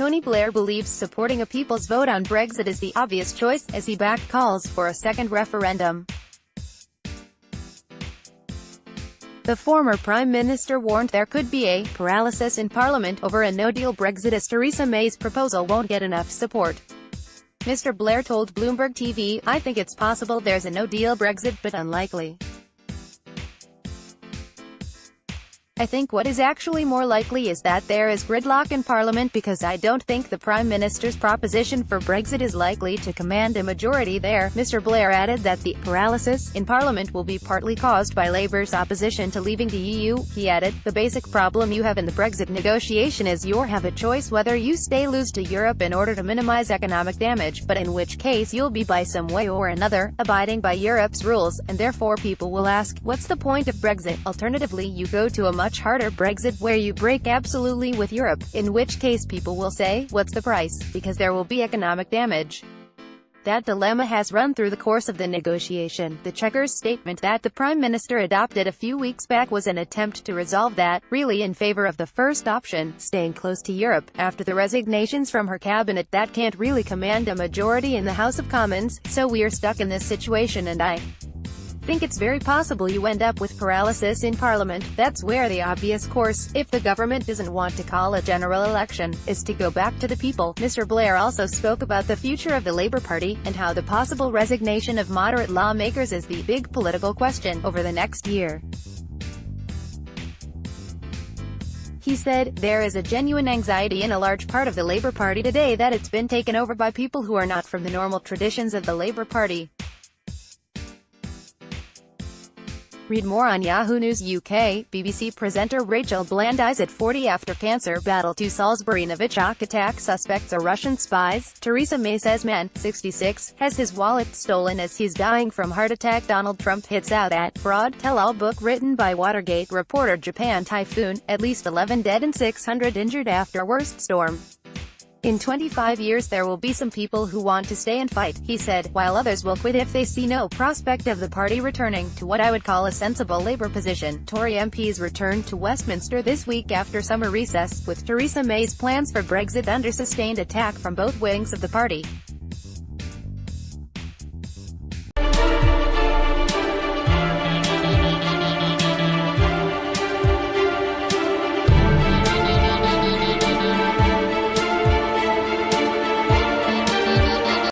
Tony Blair believes supporting a people's vote on Brexit is the obvious choice, as he backed calls for a second referendum. The former Prime Minister warned there could be a paralysis in Parliament over a no-deal Brexit as Theresa May's proposal won't get enough support. Mr. Blair told Bloomberg TV, "I think it's possible there's a no-deal Brexit, but unlikely. I think what is actually more likely is that there is gridlock in Parliament because I don't think the Prime Minister's proposition for Brexit is likely to command a majority there." Mr. Blair added that the paralysis in Parliament will be partly caused by Labour's opposition to leaving the EU. He added, "The basic problem you have in the Brexit negotiation is you have a choice whether you lose to Europe in order to minimise economic damage, but in which case you'll be by some way or another abiding by Europe's rules, and therefore people will ask, what's the point of Brexit? Alternatively, you go to a much harder Brexit where you break absolutely with Europe, in which case people will say, what's the price? Because there will be economic damage." That dilemma has run through the course of the negotiation. The Chequers statement that the Prime Minister adopted a few weeks back was an attempt to resolve that, really in favour of the first option, staying close to Europe, after the resignations from her cabinet that can't really command a majority in the House of Commons, so we're stuck in this situation and I think it's very possible you end up with paralysis in Parliament. That's where the obvious course, if the government doesn't want to call a general election, is to go back to the people. Mr. Blair also spoke about the future of the Labour Party, and how the possible resignation of moderate lawmakers is the big political question over the next year. He said, "There is a genuine anxiety in a large part of the Labour Party today that it's been taken over by people who are not from the normal traditions of the Labour Party." Read more on Yahoo News UK. BBC presenter Rachel Bland dies at 40 after cancer battle. To Salisbury Novichok attack suspects are Russian spies. Theresa May says man, 66, has his wallet stolen as he's dying from heart attack. Donald Trump hits out at fraud tell-all book written by Watergate reporter. Japan typhoon, at least 11 dead and 600 injured after worst storm. "In 25 years there will be some people who want to stay and fight," he said, "while others will quit if they see no prospect of the party returning to what I would call a sensible Labour position." Tory MPs returned to Westminster this week after summer recess, with Theresa May's plans for Brexit under sustained attack from both wings of the party.